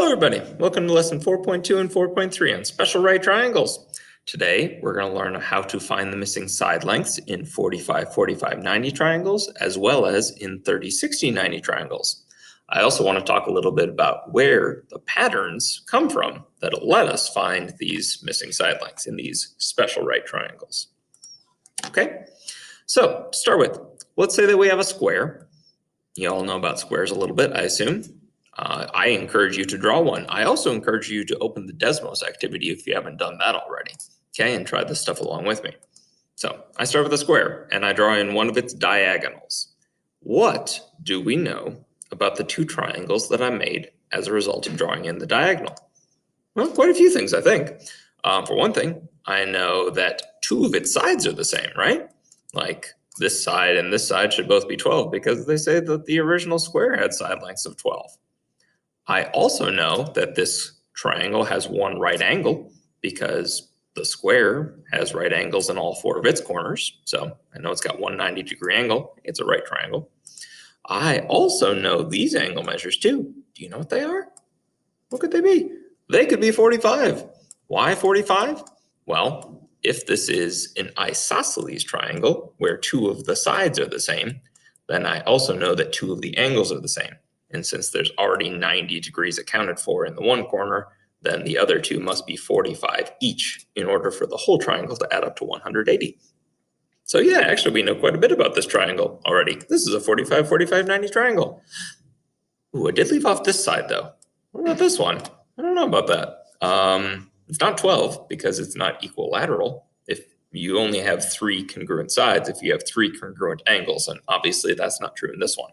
Hello everybody, welcome to lesson 4.2 and 4.3 on special right triangles. Today we're going to learn how to find the missing side lengths in 45, 45, 90 triangles as well as in 30, 60, 90 triangles. I also want to talk a little bit about where the patterns come from that'll let us find these missing side lengths in these special right triangles. Okay, so to start with, let's say that we have a square. You all know about squares a little bit, I assume. I encourage you to draw one. I also encourage you to open the Desmos activity if you haven't done that already, okay, and try this stuff along with me. So I start with a square and I draw in one of its diagonals. What do we know about the two triangles that I made as a result of drawing in the diagonal? Well, quite a few things, I think. For one thing, I know that two of its sides are the same, right? Like this side and this side should both be 12 because they say that the original square had side lengths of 12. I also know that this triangle has one right angle because the square has right angles in all four of its corners. So I know it's got one 90-degree angle. It's a right triangle. I also know these angle measures too. Do you know what they are? What could they be? They could be 45. Why 45? Well, if this is an isosceles triangle where two of the sides are the same, then I also know that two of the angles are the same. And since there's already 90 degrees accounted for in the one corner, then the other two must be 45 each in order for the whole triangle to add up to 180. So yeah, actually we know quite a bit about this triangle already. This is a 45, 45, 90 triangle. Ooh, I did leave off this side though. What about this one? I don't know about that. It's not 12 because it's not equilateral. If you only have three congruent sides, if you have three congruent angles, and obviously that's not true in this one.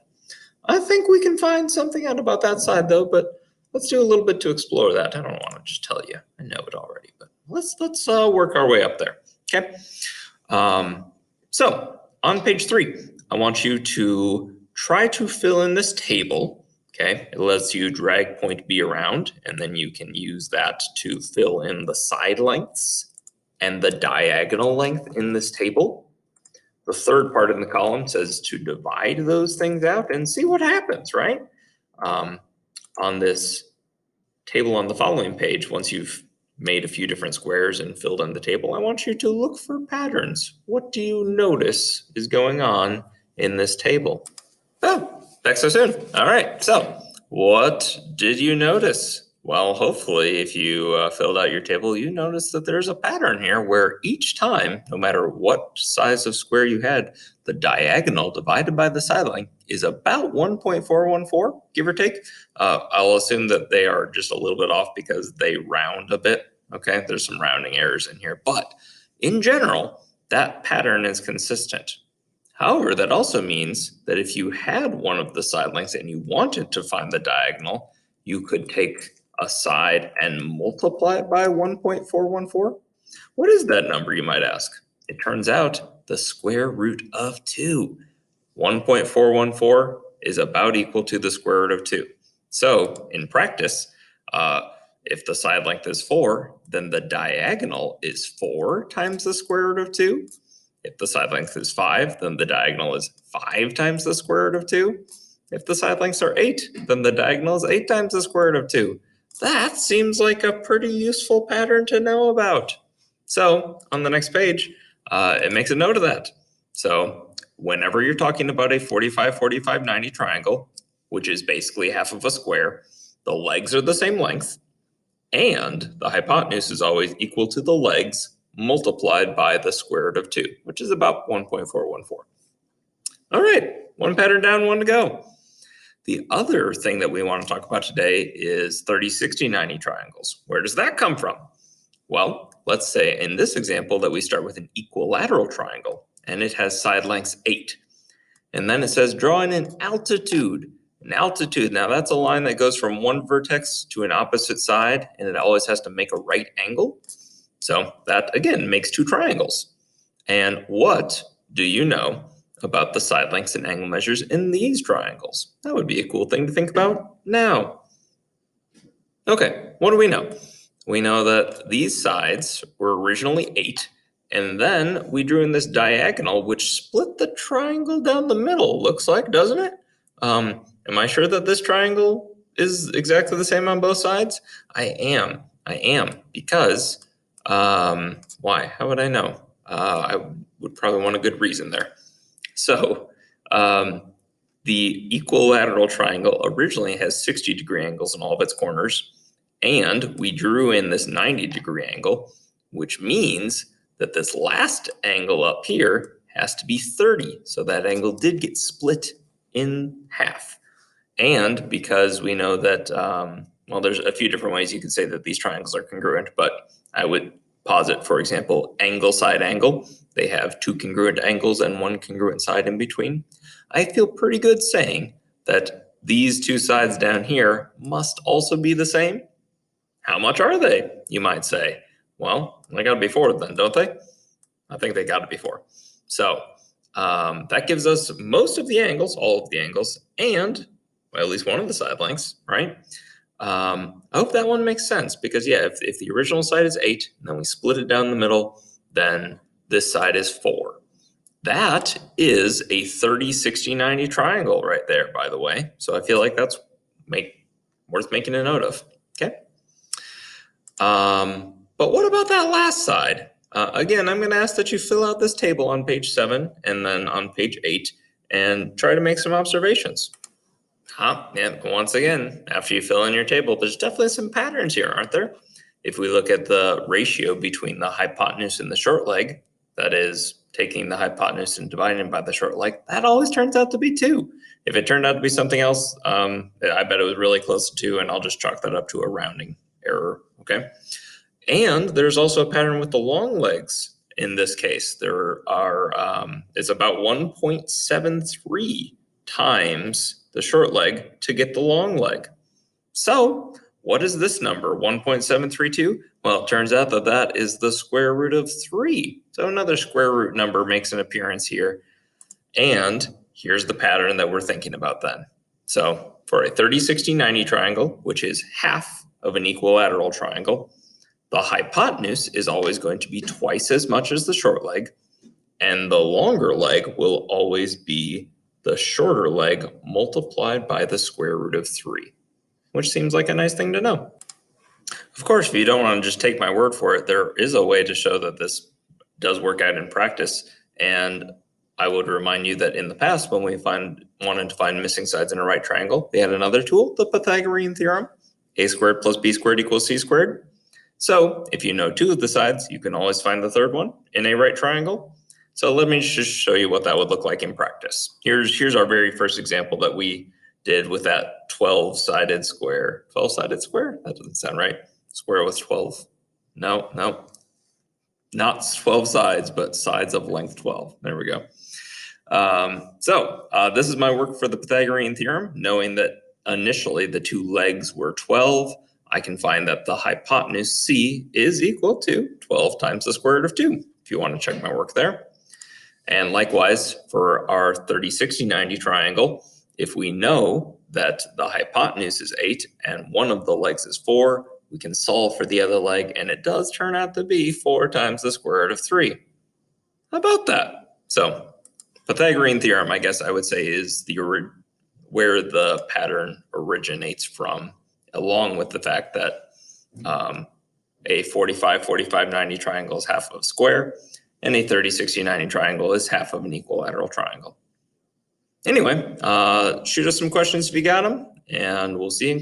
I think we can find something out about that side though, but let's do a little bit to explore that. I don't want to just tell you. I know it already, but let's work our way up there. Okay. So on page 3, I want you to try to fill in this table. Okay. It lets you drag point B around, and then you can use that to fill in the side lengths and the diagonal length in this table. The third part in the column says to divide those things out and see what happens, right? On this table on the following page, once you've made a few different squares and filled in the table, I want you to look for patterns. What do you notice is going on in this table? Oh, back so soon. All right, so what did you notice? Well, hopefully, if you filled out your table, you notice that there's a pattern here where each time, no matter what size of square you had, the diagonal divided by the side length is about 1.414, give or take. I'll assume that they are just a little bit off because they round a bit. Okay, there's some rounding errors in here, but in general, that pattern is consistent. However, that also means that if you had one of the side lengths and you wanted to find the diagonal, you could take a side and multiply it by 1.414. What is that number, you might ask? It turns out the square root of 2. 1.414 is about equal to the square root of 2. So in practice, if the side length is 4, then the diagonal is 4 times the square root of 2. If the side length is 5, then the diagonal is 5 times the square root of 2. If the side lengths are 8, then the diagonal is 8 times the square root of 2. That seems like a pretty useful pattern to know about. So on the next page, it makes a note of that. So whenever you're talking about a 45, 45, 90 triangle, which is basically half of a square, the legs are the same length, and the hypotenuse is always equal to the legs multiplied by the square root of 2, which is about 1.414. All right, one pattern down, one to go. The other thing that we want to talk about today is 30, 60, 90 triangles. Where does that come from? Well, let's say in this example that we start with an equilateral triangle, and it has side lengths 8. And then it says draw in an altitude. An altitude, now that's a line that goes from one vertex to an opposite side, and it always has to make a right angle. So that, again, makes two triangles. And what do you know about the side lengths and angle measures in these triangles? That would be a cool thing to think about now. Okay, what do we know? We know that these sides were originally 8, and then we drew in this diagonal, which split the triangle down the middle, looks like, doesn't it? Am I sure that this triangle is exactly the same on both sides? I am, because, why? How would I know? I would probably want a good reason there. So, the equilateral triangle originally has 60-degree angles in all of its corners, and we drew in this 90-degree angle, which means that this last angle up here has to be 30. So that angle did get split in half. And because we know that, well, there's a few different ways you could say that these triangles are congruent, but I would posit, for example, angle side angle. They have two congruent angles and one congruent side in between. I feel pretty good saying that these two sides down here must also be the same. How much are they, you might say? Well, they got to be 4 then, don't they? I think they got to be 4. So that gives us most of the angles, all of the angles, and well, at least one of the side lengths, right? I hope that one makes sense because, yeah, if the original side is 8 and then we split it down the middle, then this side is 4. That is a 30, 60, 90 triangle right there, by the way. So I feel like that's worth making a note of. Okay. But what about that last side? Again, I'm going to ask that you fill out this table on page 7 and then on page 8 and try to make some observations. Yeah, once again, after you fill in your table, there's definitely some patterns here, aren't there? If we look at the ratio between the hypotenuse and the short leg, that is taking the hypotenuse and dividing it by the short leg, that always turns out to be 2. If it turned out to be something else, I bet it was really close to 2, and I'll just chalk that up to a rounding error, okay? And there's also a pattern with the long legs. In this case, there are, it's about 1.73 times the short leg to get the long leg. So what is this number, 1.732? Well, it turns out that that is the square root of 3. So another square root number makes an appearance here. And here's the pattern that we're thinking about then. So for a 30, 60, 90 triangle, which is half of an equilateral triangle, the hypotenuse is always going to be twice as much as the short leg, and the longer leg will always be the shorter leg multiplied by the square root of 3, which seems like a nice thing to know. Of course, if you don't want to just take my word for it, there is a way to show that this does work out in practice. And I would remind you that in the past, when we wanted to find missing sides in a right triangle, they had another tool, the Pythagorean theorem, a squared plus b squared equals c squared. So if you know 2 of the sides, you can always find the third one in a right triangle. So let me just show you what that would look like in practice. Here's our very first example that we did with that 12-sided square. 12-sided square? That doesn't sound right. Square with 12. No, not 12 sides, but sides of length 12. There we go. So this is my work for the Pythagorean theorem. Knowing that initially the 2 legs were 12, I can find that the hypotenuse C is equal to 12 times the square root of 2, if you want to check my work there. And likewise, for our 30, 60, 90 triangle, if we know that the hypotenuse is 8 and one of the legs is 4, we can solve for the other leg, and it does turn out to be 4 times the square root of 3. How about that? So Pythagorean theorem, I guess I would say, is where the pattern originates from, along with the fact that a 45, 45, 90 triangle is half of a square, and a 30, 60, 90 triangle is half of an equilateral triangle. Anyway, shoot us some questions if you got them, and we'll see you in class.